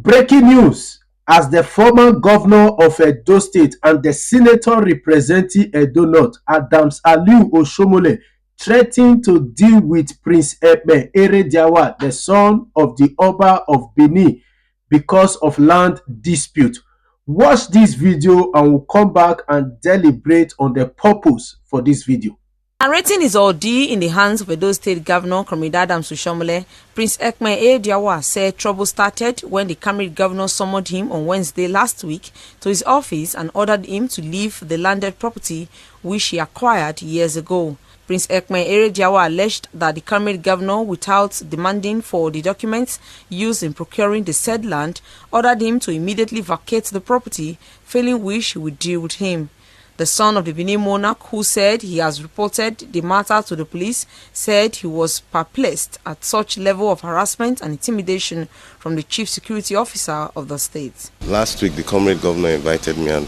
Breaking news: as the former governor of Edo State and the senator representing Edo North, Adams Aliu Oshiomhole, threatened to deal with Prince Ekpe Erediawa, the son of the Oba of Benin, because of land dispute. Watch this video and we'll come back and deliberate on the purpose for this video. Narrating his ordeal in the hands of Edo State Governor Comrade Adams Oshiomhole, Prince Ekpe Erediawa said trouble started when the Cameroon governor summoned him on Wednesday last week to his office and ordered him to leave the landed property which he acquired years ago. Prince Ekpe Erediawa alleged that the Cameroon governor, without demanding for the documents used in procuring the said land, ordered him to immediately vacate the property, failing which he would deal with him. The son of the Benin monarch, who said he has reported the matter to the police, said he was perplexed at such level of harassment and intimidation from the chief security officer of the state. Last week, the Comrade governor invited me and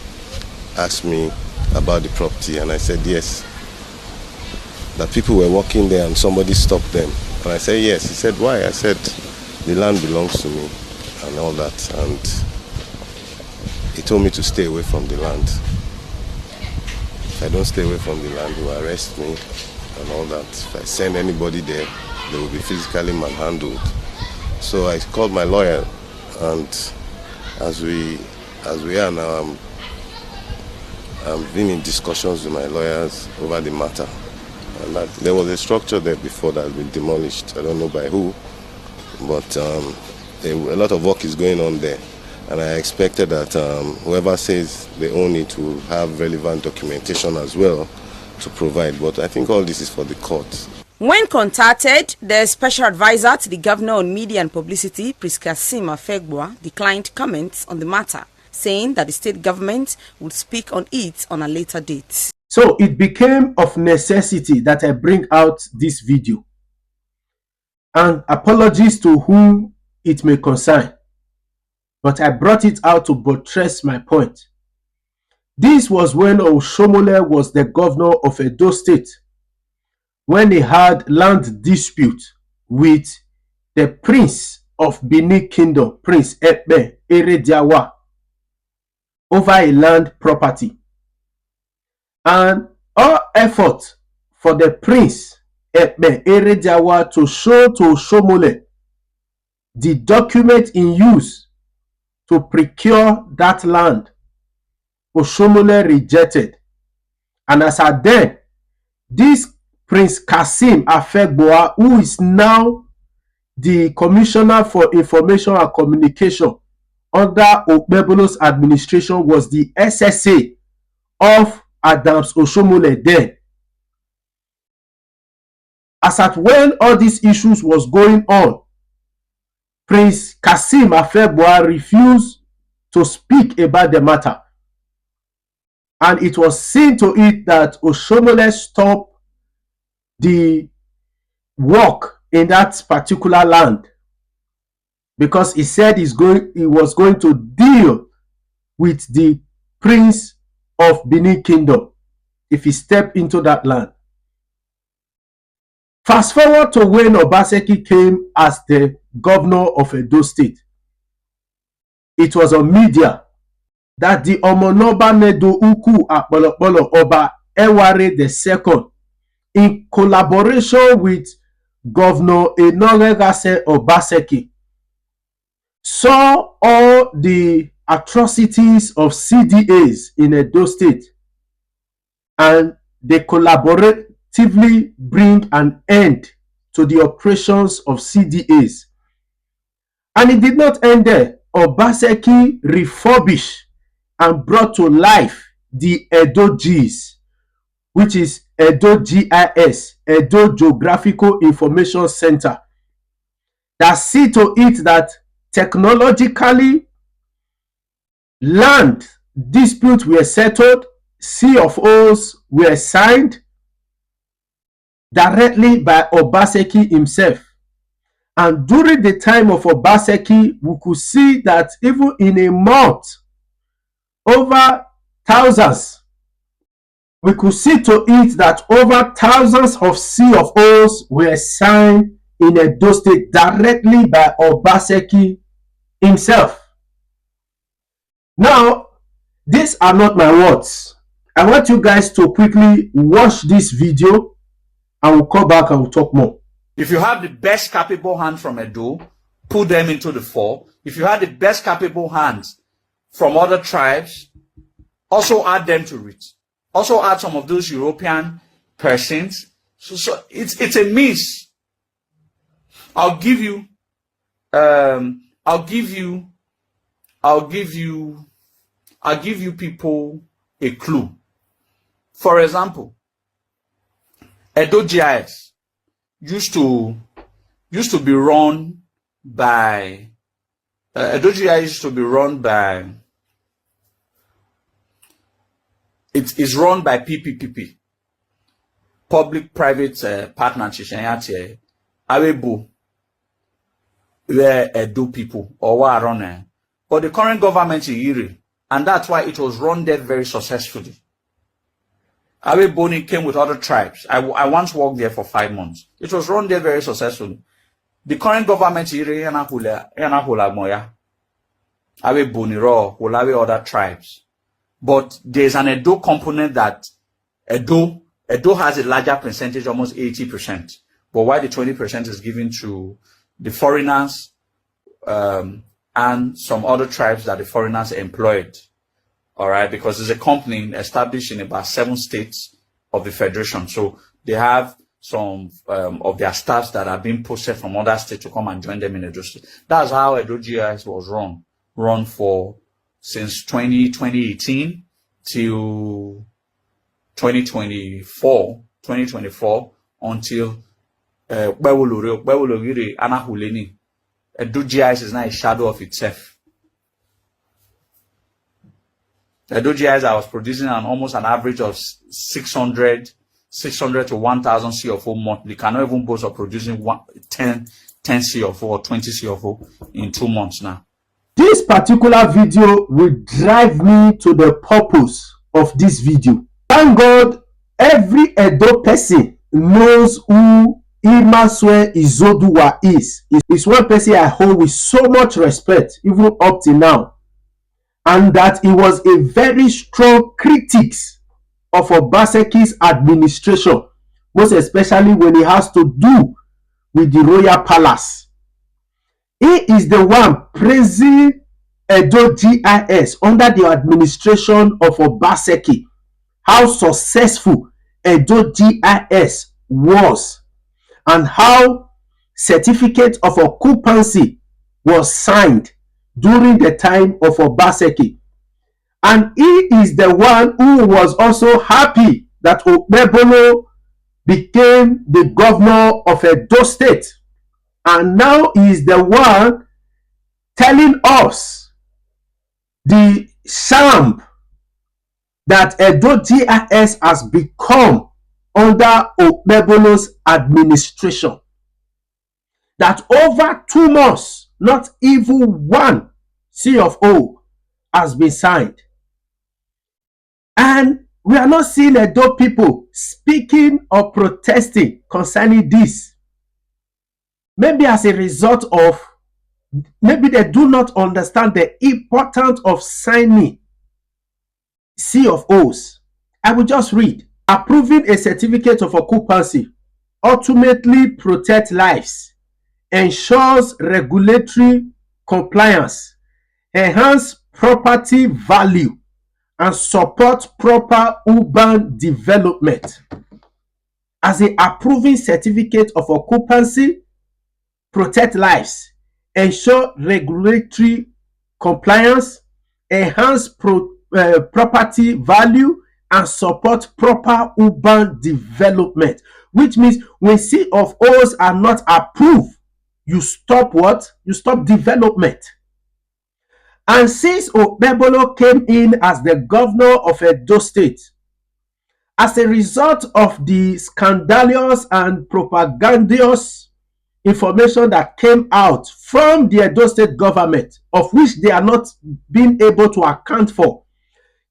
asked me about the property, and I said yes. That people were walking there and somebody stopped them. And I said yes. He said, why? I said, the land belongs to me and all that. And he told me to stay away from the land. If I don't stay away from the land, he will arrest me and all that. If I send anybody there, they will be physically manhandled. So I called my lawyer, and as we are now, I've been in discussions with my lawyers over the matter. And that there was a structure there before that had been demolished. I don't know by who, but a lot of work is going on there. And I expected that whoever says they own it will have relevant documentation as well to provide. But I think all this is for the court. When contacted, the special advisor to the governor on media and publicity, Prince Kasim Afegbua, declined comments on the matter, saying that the state government would speak on it on a later date. So it became of necessity that I bring out this video. And apologies to whom it may concern, but I brought it out to buttress my point. This was when Oshiomhole was the governor of Edo State, when he had land dispute with the Prince of Benin Kingdom, Prince Ekpe Erediawa, over a land property. And all effort for the Prince Ekpe Erediawa to show to Oshiomhole the document in use to procure that land, Oshiomhole rejected. And as at then, this Prince Kasim Afegbua, who is now the Commissioner for Information and Communication under Okpebholo's administration, was the SSA of Adams Oshiomhole then. As at when all these issues was going on, Prince Kasim Afegbua refused to speak about the matter, and it was seen to it that Oshiomhole stopped the work in that particular land because he said he was going to deal with the Prince of Benin Kingdom if he stepped into that land. Fast forward to when Obaseki came as the governor of Edo State. It was on media that the Omonoba Nedo Uku Akpolokpolo Oba Eware II, in collaboration with Governor Enoregase Obaseki, saw all the atrocities of CDAs in Edo State, and they collaboratively bring an end to the operations of CDAs. And it did not end there. Obaseki refurbished and brought to life the Edo GIS, which is Edo GIS, Edo Geographical Information Center, that see to it that technologically land disputes were settled, CFOs were signed directly by Obaseki himself. And during the time of Obaseki, we could see that even in a month, over thousands, we could see to it that over thousands of CFOs were signed in Edo State directly by Obaseki himself. Now, these are not my words. I want you guys to quickly watch this video and we'll come back and we'll talk more. If you have the best capable hands from Edo, put them into the fore. If you have the best capable hands from other tribes, also add them to it. Also add some of those European persons. So it's a miss. I'll give you people a clue. For example, Edo GIS used to be run by Edo GIS used to be run by it is run by PPPP, public-private partnership. Awebu, where Edo people or what run there. But the current government is Iri, and that's why it was run there very successfully. Awe came with other tribes. I once worked there for 5 months. It was run there very successfully. The current government is yana hula moya. Awe Boni raw hulawe other tribes. But there's an Edo component that Edo has a larger percentage, almost 80%. But why the 20% is given to the foreigners and some other tribes that the foreigners employed. All right, because it's a company established in about 7 states of the federation. So they have some of their staffs that are being posted from other states to come and join them in Edo State. That's how Edo GIS was run for since 2018 till 2024 until Edo GIS is not a shadow of itself. Edo GIS I was producing almost an average of 600 to 1,000 CFO monthly. Cannot even boast of producing 10 CFO or 20 CFO in 2 months now. This particular video will drive me to the purpose of this video. Thank God every Edo person knows who Imaswe Izoduwa is. It's one person I hold with so much respect, even up till now. And that he was a very strong critic of Obaseki's administration, most especially when it has to do with the royal palace. He is the one praising Edo GIS under the administration of Obaseki, how successful Edo GIS was, and how certificate of occupancy was signed during the time of Obaseki. And he is the one who was also happy that Okpebolo became the governor of Edo State. And now he is the one telling us the sham that Edo GIS has become under Okpebolo's administration. That over 2 months, not even one C of O has been signed. And we are not seeing Edo people speaking or protesting concerning this. Maybe as a result of, maybe they do not understand the importance of signing C of O's. I will just read. Approving a certificate of occupancy ultimately protects lives, ensures regulatory compliance, enhance property value, and support proper urban development. As a approving certificate of occupancy, protect lives, ensure regulatory compliance, enhance property value, and support proper urban development. Which means when C of O's are not approved, you stop what? You stop development. And since Okpebolo came in as the governor of Edo State, as a result of the scandalous and propagandous information that came out from the Edo State government, of which they are not being able to account for,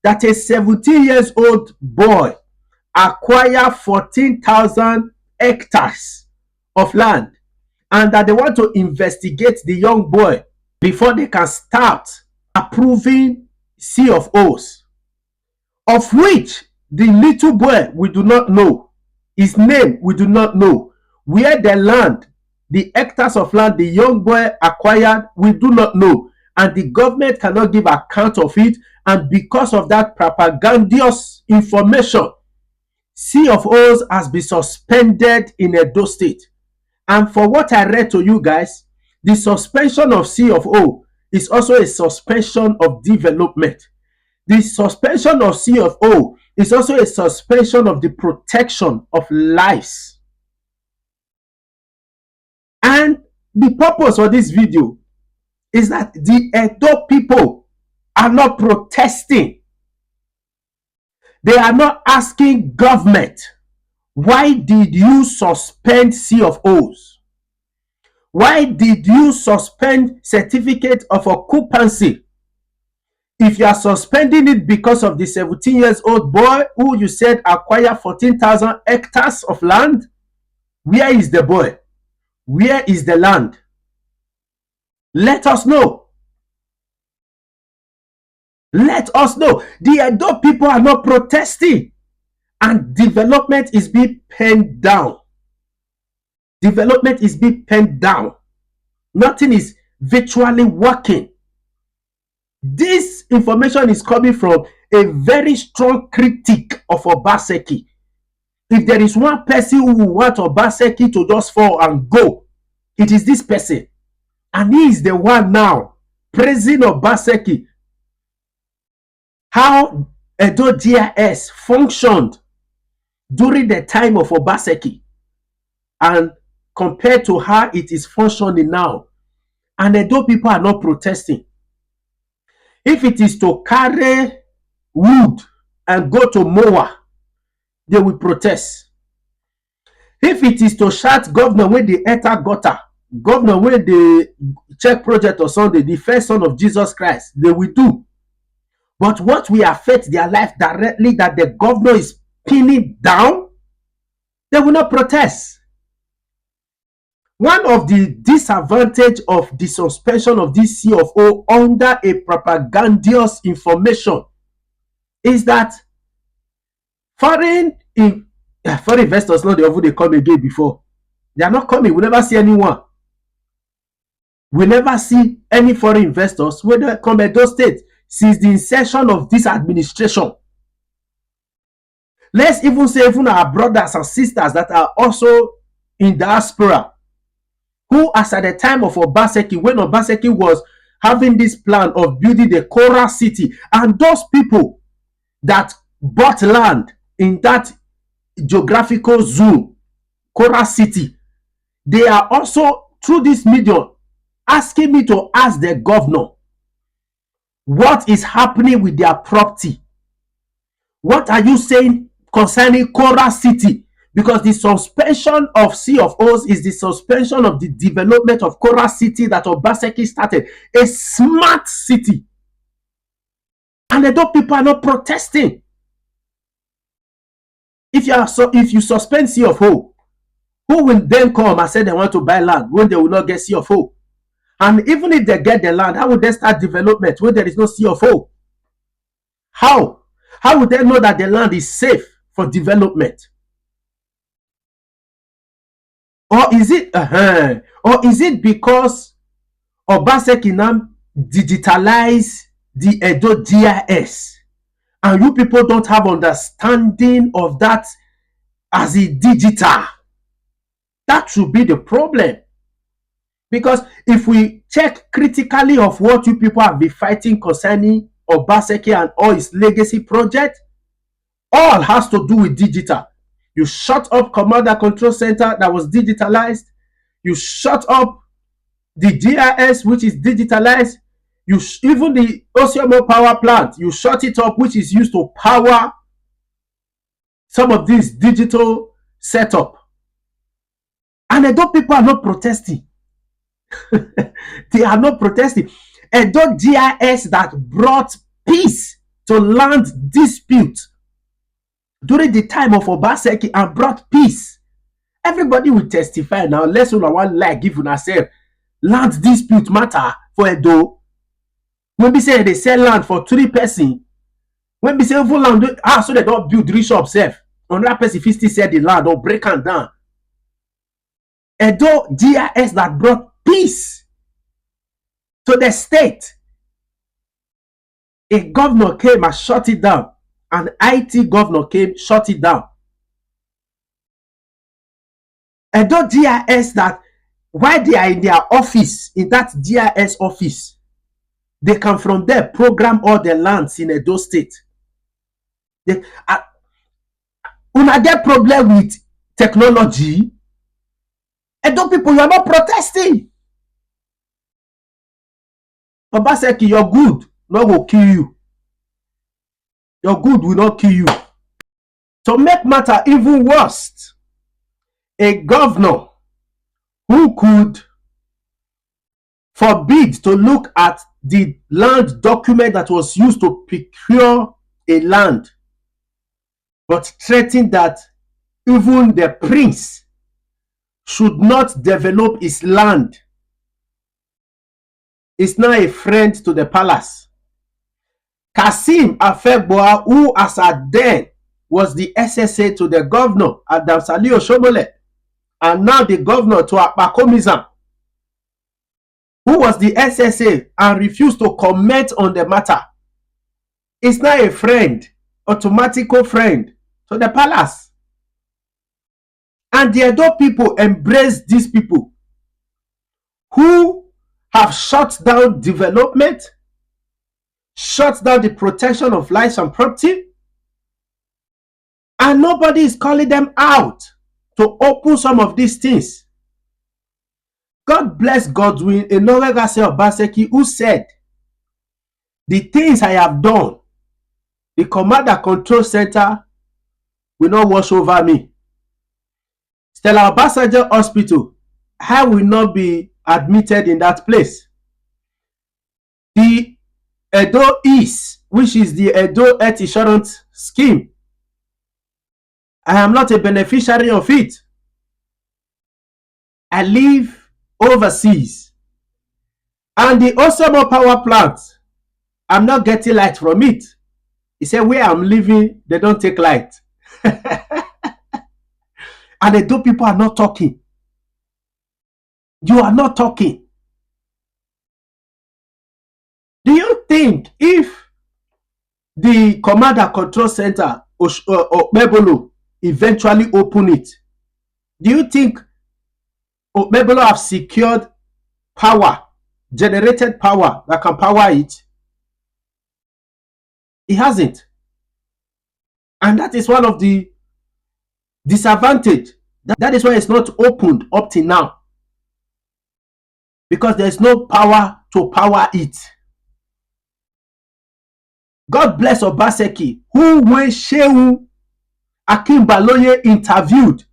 that a 17-year-old boy acquired 14,000 hectares of land, and that they want to investigate the young boy before they can start approving C of O's, of which the little boy we do not know, his name we do not know, where the land, the hectares of land the young boy acquired, we do not know, and the government cannot give account of it. And because of that propagandous information, C of O's has been suspended in Edo State. And for what I read to you guys, the suspension of C of O is also a suspension of development. The suspension of C of O is also a suspension of the protection of lives. And the purpose of this video is that the Edo people are not protesting. They are not asking government, why did you suspend C of O's? Why did you suspend certificate of occupancy? If you are suspending it because of the 17-year-old boy who you said acquired 14,000 hectares of land, where is the boy? Where is the land? Let us know. Let us know. The Edo people are not protesting, and development is being penned down. Development is being penned down. Nothing is virtually working. This information is coming from a very strong critic of Obaseki. If there is one person who will want Obaseki to just fall and go, it is this person. And he is the one now praising Obaseki. How Edo GIS functioned during the time of Obaseki, and compared to how it is functioning now. And Edo people are not protesting. If it is to carry wood and go to Moa, they will protest. If it is to shout governor when they enter gutter, governor when they check project or Sunday, the first son of Jesus Christ, they will do. But what will affect their life directly, that the governor is pinning down, they will not protest. One of the disadvantages of the suspension of this C of O under a propagandous information is that foreign investors, not the over they come again before. They are not coming. We never see anyone. We never see any foreign investors when they come at those states since the inception of this administration. Let's even say even our brothers and sisters that are also in diaspora, who as at the time of Obaseki, when Obaseki was having this plan of building the Kora city, and those people that bought land in that geographical zone, Kora city, they are also through this medium asking me to ask the governor what is happening with their property. What are you saying concerning Kora city? Because the suspension of C of O's is the suspension of the development of Kora city that Obaseki started, a smart city. And the people are not protesting. If you suspend C of O, who will then come and say they want to buy land when they will not get C of O? And even if they get the land, how would they start development when there is no C of O? How? How would they know that the land is safe for development? Or is it because Obaseki now digitalize the Edo GIS, and you people don't have understanding of that as a digital? That should be the problem. Because if we check critically of what you people have been fighting concerning Obaseki and all his legacy project, all has to do with digital. You shut up Command and Control Center that was digitalized. You shut up the GIS, which is digitalized. Even the Oshiomhole power plant, you shut it up, which is used to power some of these digital setup. And Edo people are not protesting. They are not protesting. Edo GIS that brought peace to land dispute during the time of Obaseki and brought peace. Everybody will testify now. Let's one like give yourself land dispute matter for Edo. When we say they sell land for 3 person, when we say even land, so they don't build 3 shops self. Another person 50 sell the land or break am down. Edo GIS that brought peace to the state. A governor came and shut it down. An IT governor came, shut it down. Edo GIS that while they are in their office, in that GIS office, they can from there program all the lands in Edo State. Una get problem with technology. Edo people, you are not protesting. Obaseki, your good no go kill you. Your good will not kill you. To make matter even worse, a governor who could forbid to look at the land document that was used to procure a land, but threatened that even the prince should not develop his land, is now a friend to the palace. Kasim Afegboa, who as at then was the SSA to the governor, Adam Sali Oshiomhole, and now the governor to Akpakomizan, who was the SSA and refused to comment on the matter, is now a friend, automatical friend to the palace. And the Edo people embrace these people who have shut down development, shut down the protection of lives and property, and nobody is calling them out to open some of these things. God bless Godwin Enowegase Obaseki, who said, the things I have done, the command and control center will not wash over me. Stella Obasanjo Hospital, I will not be admitted in that place. The Edo GIS, which is the Edo Health Insurance Scheme, I am not a beneficiary of it. I live overseas. And the Oshiomhole power plant, I'm not getting light from it. He said, where I'm living, they don't take light. And the Edo people are not talking. You are not talking. Do you think if the command and control center, Okpebolo, eventually open it, do you think Okpebolo have secured power, generated power that can power it? It hasn't. And that is one of the disadvantage. That is why it's not opened up till now. Because there's no power to power it. God bless Obaseki, who when Shehu Akinbaloye interviewed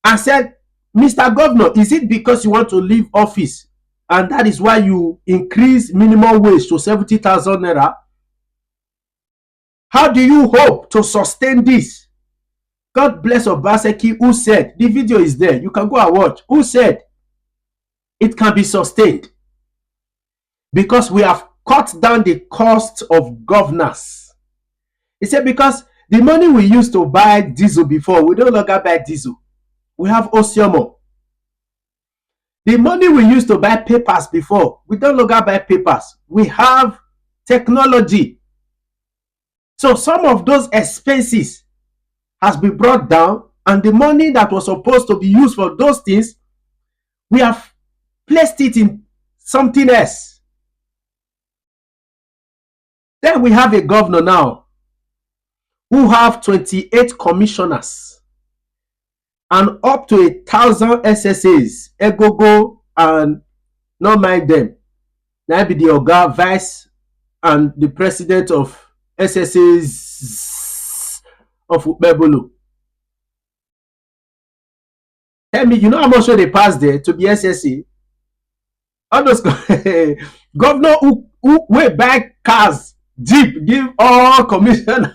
and said, Mr. Governor, is it because you want to leave office and that is why you increase minimum wage to 70,000 naira? How do you hope to sustain this? God bless Obaseki, who said, the video is there, you can go and watch, who said it can be sustained because we have cut down the cost of governance. He said because the money we used to buy diesel before, we no longer buy diesel. We have Oshiomhole. The money we used to buy papers before, we no longer buy papers. We have technology. So some of those expenses has been brought down, and the money that was supposed to be used for those things, we have placed it in something else. Then we have a governor now who have 28 commissioners and up to 1,000 SSAs, Egogo, and not mind them. Now be the Oga, Vice, and the president of SSAs of Okpebolo. Tell me, you know how much they pass there to be SSA? All those governor who will buy cars, Jeep, give all commission.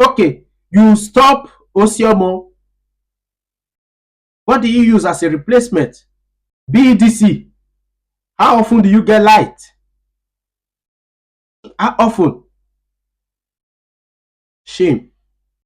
Okay, you stop Oshiomhole. What do you use as a replacement? BEDC, how often do you get light? How often? Shame.